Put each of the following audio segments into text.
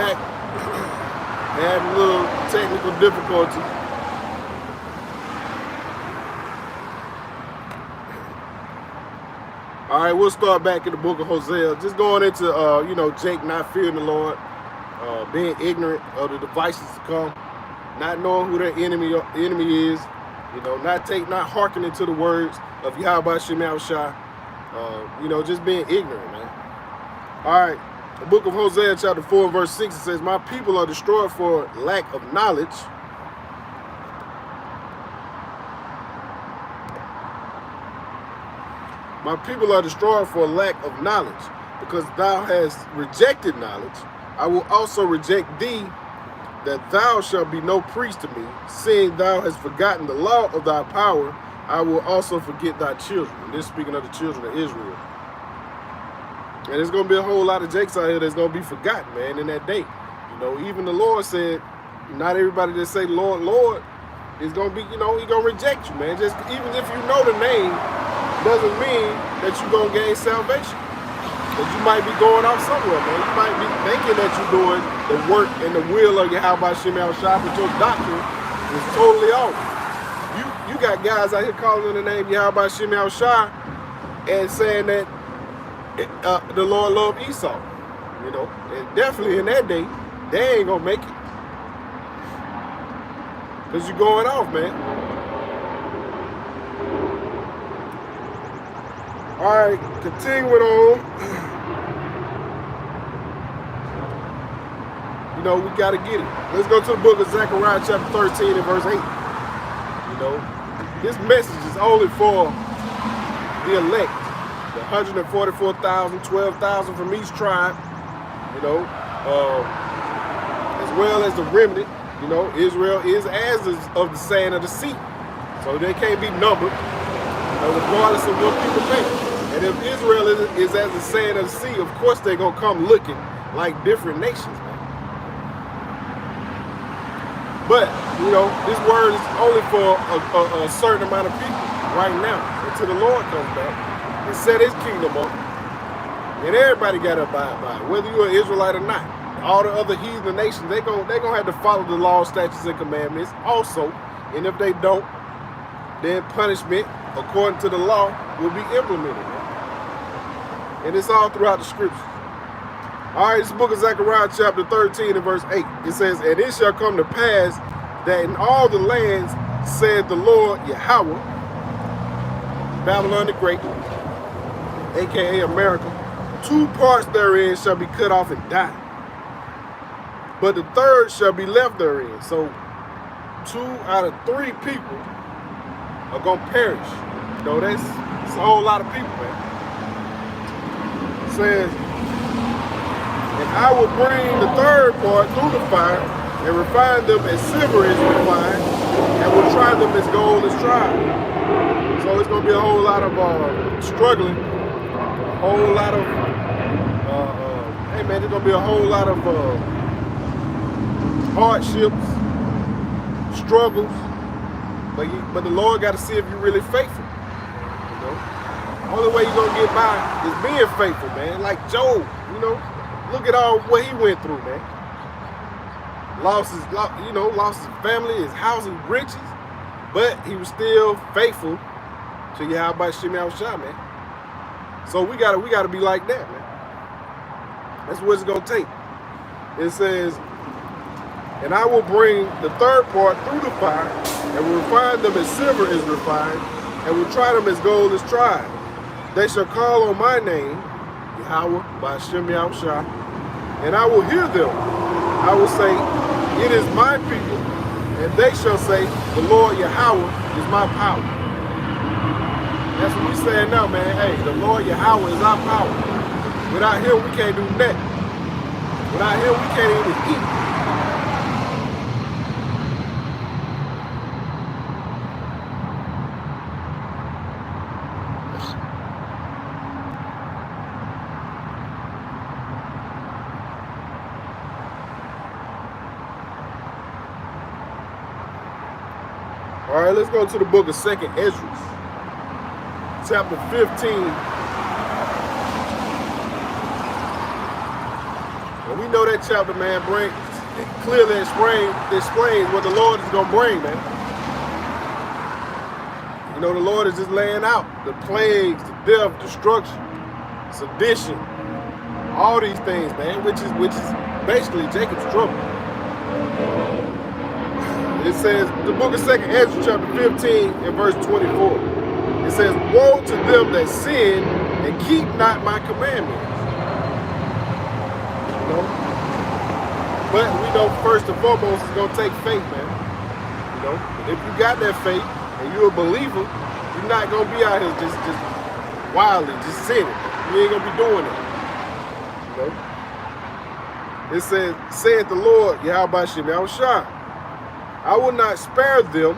back. Had a little technical difficulty. All right, we'll start back in the book of Hosea. Just going into, Jake not fearing the Lord, being ignorant of the devices to come, not knowing who their enemy is, not hearkening to the words of Yahweh Shem Shai, just being ignorant, man. All right, the book of Hosea, chapter 4, verse 6, it says, "My people are destroyed for lack of knowledge. My people are destroyed for lack of knowledge. Because thou hast rejected knowledge, I will also reject thee, that thou shalt be no priest to me. Seeing thou hast forgotten the law of thy power, I will also forget thy children." And this is speaking of the children of Israel. And there's going to be a whole lot of Jakes out here that's going to be forgotten, man, in that day. Even the Lord said, not everybody that say, "Lord, Lord," is going to be, He's going to reject you, man. Just even if you know the name, doesn't mean that you're going to gain salvation. Because you might be going off somewhere, man. You might be thinking that you're doing the work and the will of Yahweh Shem Shai, but your doctrine is totally off. You got guys out here calling on the name Yahweh Shem Shai and saying that the Lord loved Esau. And definitely in that day, they ain't going to make it. Because you're going off, man. All right, continuing on. We got to get it. Let's go to the book of Zechariah, chapter 13 and verse 8. This message is only for the elect. The 144,000, 12,000 from each tribe, as well as the remnant. Israel is as of the sand of the sea. So they can't be numbered, regardless of what people think. And if Israel is as the sand of the sea, of course they're going to come looking like different nations, man. But, this word is only for a certain amount of people right now until the Lord comes back and set his kingdom up. And everybody got to abide by it, whether you're an Israelite or not. All the other heathen nations, they're gonna have to follow the law, statutes, and commandments also. And if they don't, then punishment, according to the law, will be implemented. Man. And it's all throughout the scriptures. All right, this is the book of Zechariah, chapter 13 and verse 8. It says, "And it shall come to pass that in all the lands, said the Lord Yahweh, Babylon the Great, a.k.a. America, 2 parts therein shall be cut off and die. But the third shall be left therein." So 2 out of 3 people are going to perish. That's a whole lot of people, man. It says, "And I will bring the third part through the fire, and refine them as silver is refined, and will try them as gold is tried." So it's going to be a whole lot of struggling, a whole lot of, there's going to be a whole lot of hardships, struggles, but the Lord got to see if you're really faithful. The only way you're gonna get by is being faithful, man. Like Job, look at all what he went through, man. Lost his family, his house, his riches, but he was still faithful to Yahweh Shem Shai, man. So we gotta be like that, man. That's what it's gonna take. It says, "And I will bring the third part through the fire, and will refine them as silver is refined, and will try them as gold is tried. They shall call on my name, Yahweh by Shem Shai, and I will hear them. I will say, it is my people, and they shall say, the Lord Yahweh is my power." That's what we saying now, man. Hey, the Lord Yahweh is our power. Without him, we can't do nothing. Without him, we can't even eat. All right, let's go to the book of 2nd Esdras, chapter 15. And we know that chapter, man, clearly explains what the Lord is going to bring, man. You know, the Lord is just laying out the plagues, the death, destruction, sedition, all these things, man, which is basically Jacob's trouble. It says, the book of 2nd Hedges, chapter 15 and verse 24. It says, woe to them that sin and keep not my commandments. You know? But we know first and foremost it's going to take faith, man. You know? If you got that faith and you're a believer, you're not going to be out here just wildly, just sinning. You ain't going to be doing it. You know? It says, saith the Lord, Yahweh Shem Yahushua, I will not spare them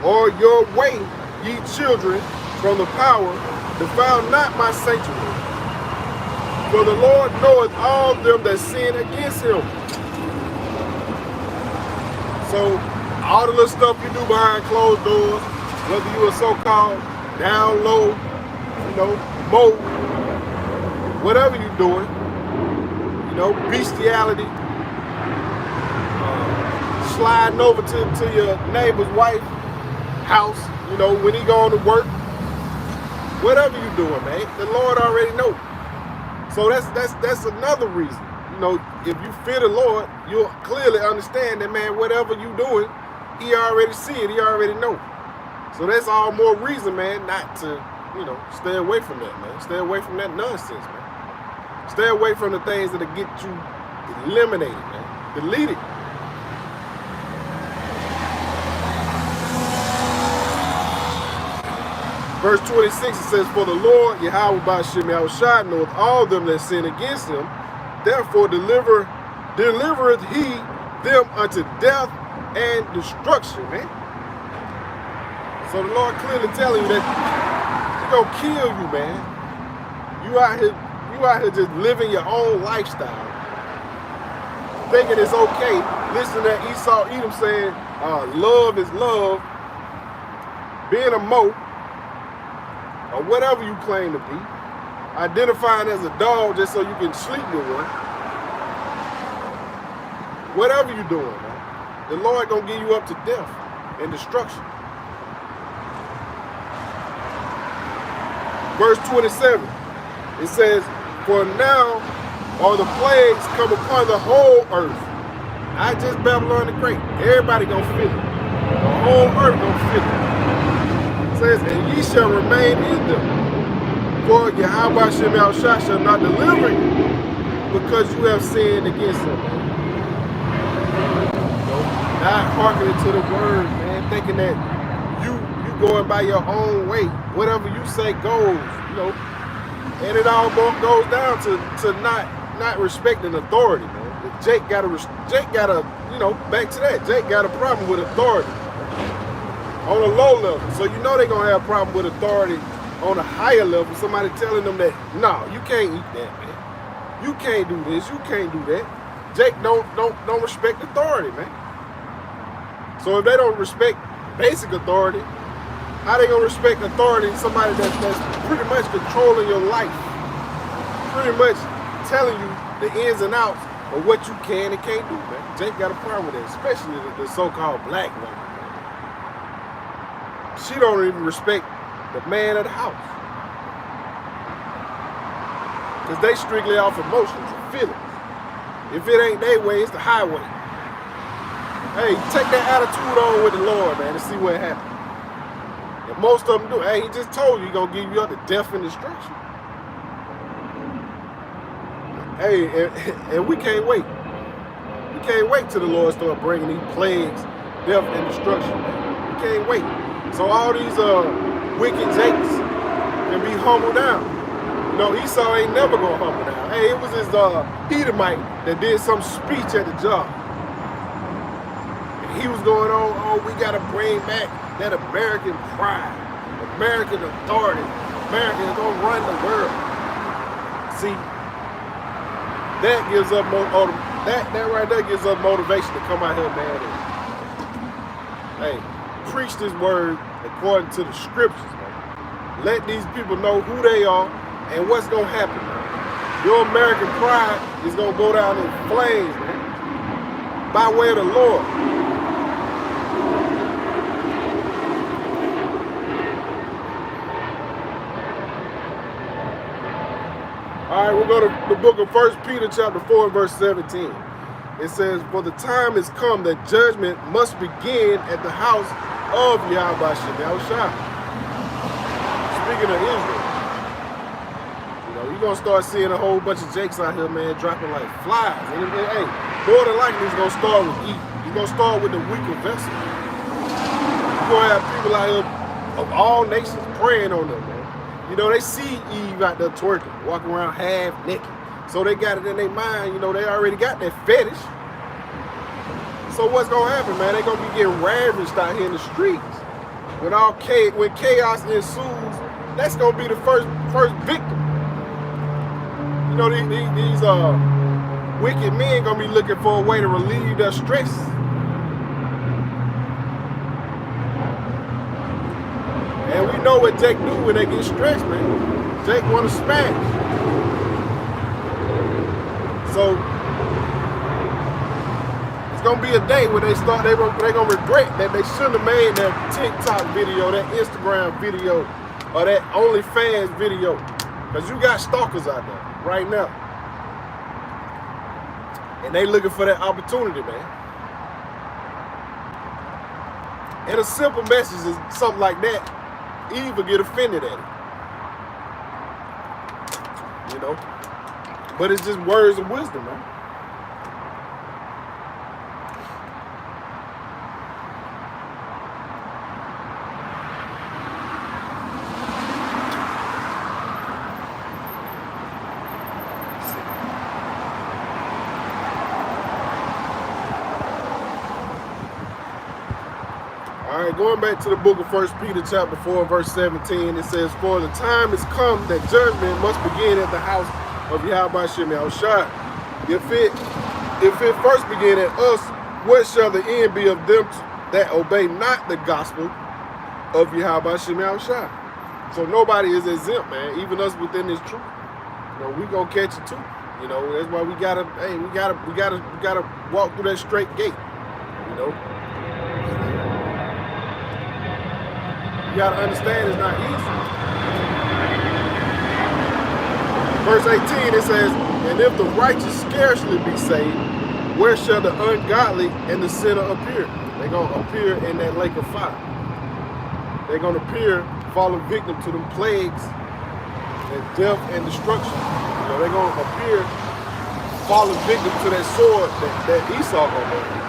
or your way, ye children, from the power, defile not my sanctuary. For the Lord knoweth all them that sin against him. So, all the little stuff you do behind closed doors, whether you are so-called down low, you know, mold, whatever you're doing, you know, bestiality, sliding over to your neighbor's wife house, you know, when he going to work, whatever you doing, man, the Lord already know. So that's another reason. You know, if you fear the Lord, you'll clearly understand that, man, whatever you doing, he already see it, he already know. So that's all more reason, man, not to, you know, stay away from that, man. Stay away from that nonsense, man. Stay away from the things that'll get you eliminated, man. Deleted. Verse 26, it says, for the Lord, Yahweh Ba'ashem Yahushua, knoweth all them that sin against him, therefore delivereth he them unto death and destruction, man. So the Lord clearly telling you that he's gonna kill you, man. You out here just living your own lifestyle, thinking it's okay. Listen to that Esau Edom saying, love is love, being a mo, or whatever you claim to be, identifying as a dog just so you can sleep with one. Whatever you're doing, man, the Lord gonna give you up to death and destruction. Verse 27, it says, for now are the plagues come upon the whole earth, not just Babylon the Great. Everybody gonna feel it. The whole earth gonna feel it. Says, and ye shall remain in them. For Yahweh Shem Yahushua shall not deliver you, because you have sinned against him. Not hearkening to the word, man, thinking that you going by your own way. Whatever you say goes, you know. And it all goes down to not respecting authority, man. Jake got a, you know, back to that. Jake got a problem with authority on a low level. So you know they're gonna have a problem with authority on a higher level. Somebody telling them that, no, you can't eat that, man. You can't do this, you can't do that. Jake don't respect authority, man. So if they don't respect basic authority, how they gonna respect authority in somebody that's pretty much controlling your life? Pretty much telling you the ins and outs of what you can and can't do, man. Jake got a problem with that, especially the so-called black woman. She don't even respect the man of the house. Because they strictly off emotions and feelings. If it ain't their way, it's the highway. Hey, take that attitude on with the Lord, man, and see what happens. And most of them do. Hey, he just told you he's going to give you up to death and destruction. Hey, and we can't wait. We can't wait till the Lord start bringing these plagues, death and destruction, man. We can't wait. So all these wicked Jakes can be humbled down. You know, Esau ain't never gonna humble down. Hey, it was his Edomite that did some speech at the job. And he was going on, oh, we gotta bring back that American pride, American authority. America is gonna run the world. See, that gives up that right there gives up motivation to come out here, man. And, hey, preach this word according to the scriptures, man. Let these people know who they are and what's gonna happen, man. Your American pride is gonna go down in flames, man. By way of the Lord. All right, we'll go to the book of 1 Peter chapter 4 and verse 17. It says, for the time is come that judgment must begin at the house of Yahweh Shem Yahushua. Speaking of Israel, you know, you're going to start seeing a whole bunch of jakes out here, man, dropping like flies. And hey, more than likely it's going to start with Eve. It's going to start with the weaker vessel. You're going to have people out here of all nations praying on them, man. You know, they see Eve out there twerking, walking around half naked. So they got it in their mind, you know, they already got that fetish. So what's gonna happen, man? They're gonna be getting ravaged out here in the streets. When chaos ensues, that's gonna be the first victim. You know, these wicked men gonna be looking for a way to relieve their stress. And we know what Jake do when they get stressed, man. Jake wanna smash. So it's gonna be a day where they're gonna regret that they shouldn't have made that TikTok video, that Instagram video, or that OnlyFans video. Because you got stalkers out there right now. And they looking for that opportunity, man. And a simple message is something like that, Eve will get offended at it. You know? But it's just words of wisdom, man. All right, going back to the book of 1 Peter chapter 4, verse 17, it says, for the time is come that judgment must begin at the house of Yahweh Shem Yahushua. If it first begin at us, what shall the end be of them that obey not the gospel of Yahweh Shem Yahushua? So nobody is exempt, man. Even us within this truth. You know, we gonna catch it too. You know, that's why we gotta walk through that straight gate. You know, you gotta understand it's not easy. Verse 18, it says, and if the righteous scarcely be saved, where shall the ungodly and the sinner appear? They're going to appear in that lake of fire. They're going to appear, falling victim to them plagues and death and destruction. You know, they're going to appear, falling victim to that sword that Esau going to have.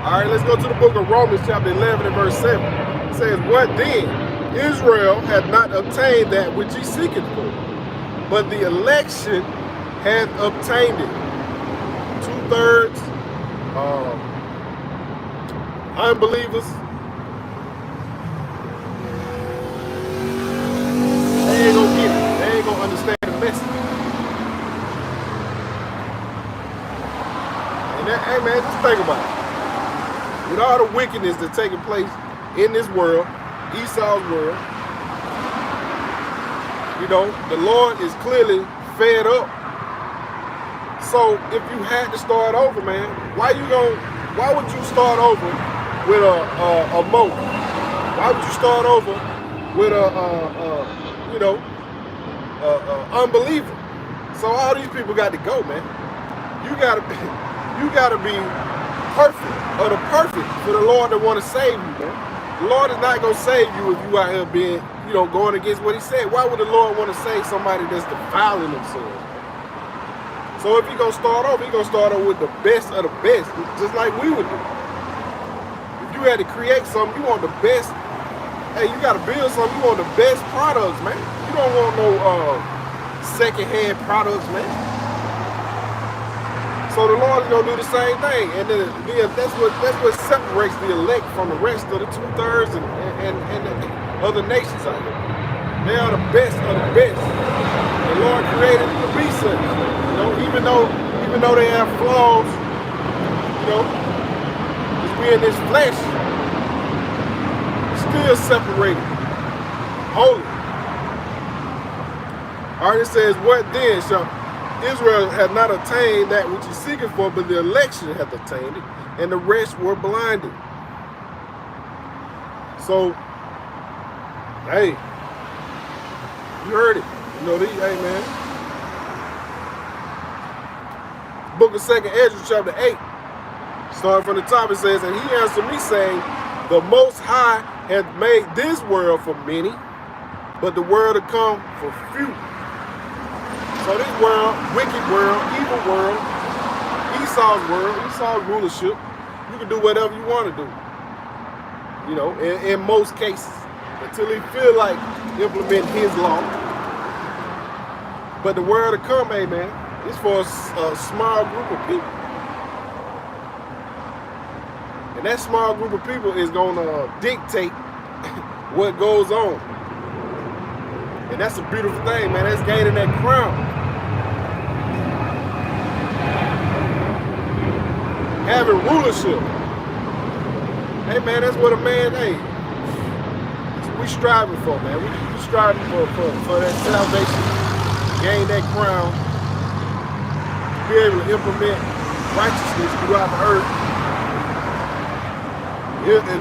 All right, let's go to the book of Romans chapter 11 and verse 7. It says, what then? Israel hath not obtained that which he seeketh for, but the election hath obtained it. 2/3 unbelievers. They ain't gonna get it. They ain't gonna understand the message. And that, hey man, just think about it. With all the wickedness that's taking place in this world, Esau's world, you know, the Lord is clearly fed up. So if you had to start over, man, why would you start over with a moat? Why would you start over with unbeliever? So all these people got to go, man. You gotta be perfect, or the perfect for the Lord that want to save you, man. The Lord is not going to save you if you out here being, you know, going against what he said. Why would the Lord want to save somebody that's defiling themselves? So if you're going to start over, you're going to start over with the best of the best, just like we would do. If you had to create something, you want the best. Hey, you got to build something, you want the best products, man. You don't want no second-hand products, man. So the Lord is gonna do the same thing, and then that's what separates the elect from the rest of the 2/3 and the other nations out here. They are the best of the best. The Lord created them to be such. You know, even though they have flaws, you know, as we in this flesh, still separated, holy. All right, it says, what then shall Israel had not attained that which he seeking for, but the election hath attained it, and the rest were blinded. So, hey, you heard it. You know, hey man. Book of 2nd Ezra, chapter 8. Starting from the top, it says, and he answered me, saying, the Most High hath made this world for many, but the world to come for few. So this world, wicked world, evil world, Esau's rulership, you can do whatever you want to do. You know, in most cases, until he feel like implement his law. But the world to come, hey man, it's for a small group of people. And that small group of people is gonna dictate what goes on. And that's a beautiful thing, man. That's gaining that crown. Having rulership. Hey man, that's what a man, hey, we striving for, man. We striving for that salvation, gain that crown, be able to implement righteousness throughout the earth,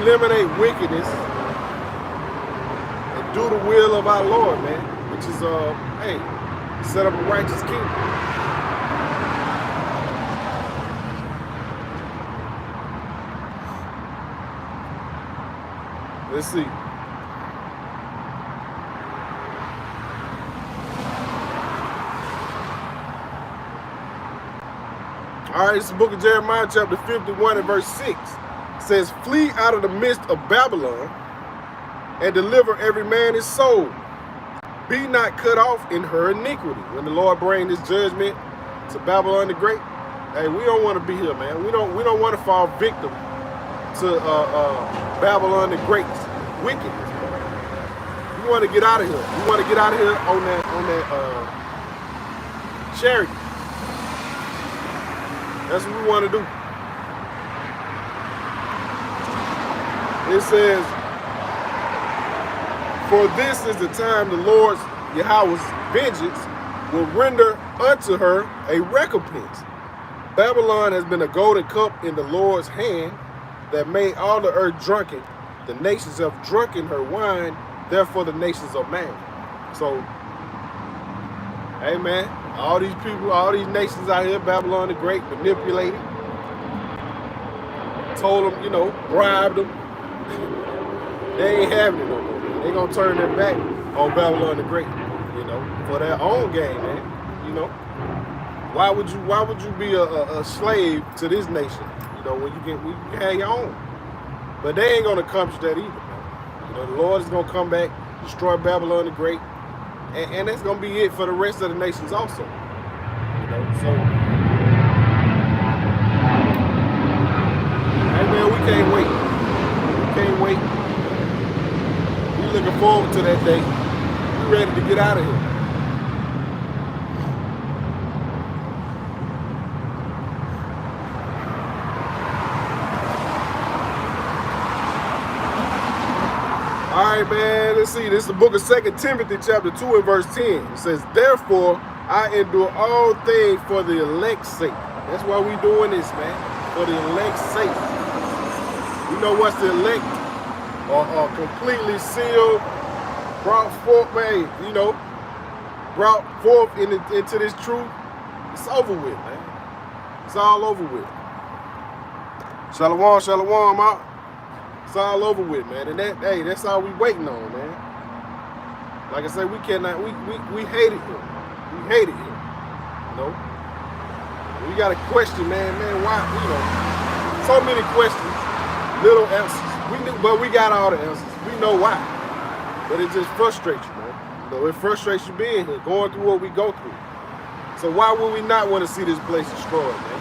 eliminate wickedness, and do the will of our Lord, man, which is, hey, set up a righteous kingdom. Let's see. All right, it's the book of Jeremiah, chapter 51 and verse 6. It says, flee out of the midst of Babylon and deliver every man his soul. Be not cut off in her iniquity. When the Lord bring this judgment to Babylon the Great, hey, we don't want to be here, man. We don't want to fall victim to Babylon the Great's wickedness. We want to get out of here. We want to get out of here on that charity. That's what we want to do. It says, for this is the time the Lord's Yahweh's vengeance will render unto her a recompense. Babylon has been a golden cup in the Lord's hand that made all the earth drunken. The nations have drunken her wine, therefore the nations are mad. So, hey man, all these people, all these nations out here, Babylon the Great, manipulated, told them, you know, bribed them. They ain't having it no more. They gonna turn their back on Babylon the Great, you know, for their own gain, man. You know, why would you be a slave to this nation? You know, when you can have your own. But they ain't gonna accomplish that either, man. You know, the Lord is gonna come back, destroy Babylon the Great, and that's gonna be it for the rest of the nations also. You know, so hey man, we can't wait. We can't wait. We looking forward to that day. We ready to get out of here. All right, man, let's see. This is the book of 2 Timothy, chapter 2 and verse 10. It says, therefore, I endure all things for the elect's sake. That's why we doing this, man, for the elect's sake. You know what's the elect? Or completely sealed, brought forth, man, you know, brought forth into this truth. It's over with, man. It's all over with. Shalom, shalom, out. It's all over with, man. And that, hey, that's all we waiting on, man. Like I said, we cannot, we hate it here. We hate it here. You know? We got a question, man, why, you know, so many questions, little answers. But we got all the answers. We know why. But it just frustrates you, man. You know, it frustrates you being here, going through what we go through. So why would we not want to see this place destroyed, man?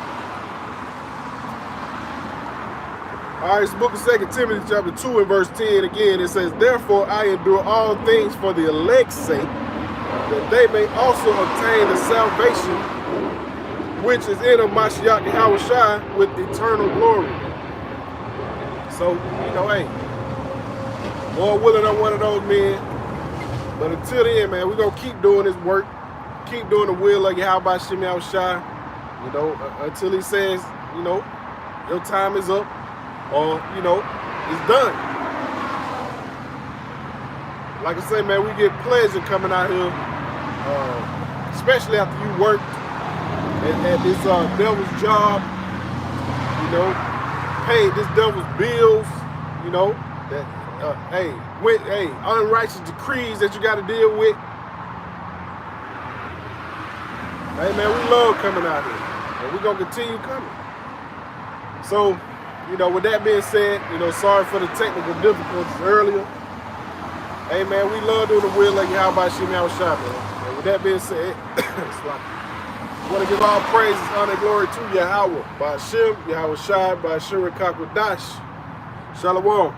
All right, it's the book of 2 Timothy chapter 2 and verse 10 again. It says, therefore I endure all things for the elect's sake, that they may also obtain the salvation which is in of Mashiach Yahushua with eternal glory. So, you know, hey, Lord willing, I'm one of those men. But until then, man, we're going to keep doing this work. Keep doing the will of Yahweh Shem Yahushua, you know, until he says, you know, your time is up, or, you know, it's done. Like I say, man, we get pleasure coming out here, especially after you worked at this devil's job, you know, paid this devil's bills, you know, that, hey, unrighteous decrees that you got to deal with. Hey, man, we love coming out here, and we're going to continue coming. So, you know, with that being said, you know, sorry for the technical difficulties earlier. Hey, man, we love doing the will of Yahweh Shem Yahushua, man. And with that being said, I want to give all praises, honor, and glory to Yahweh, by Hashem, Yahushua, by Shuri Kakwadash. Shalom.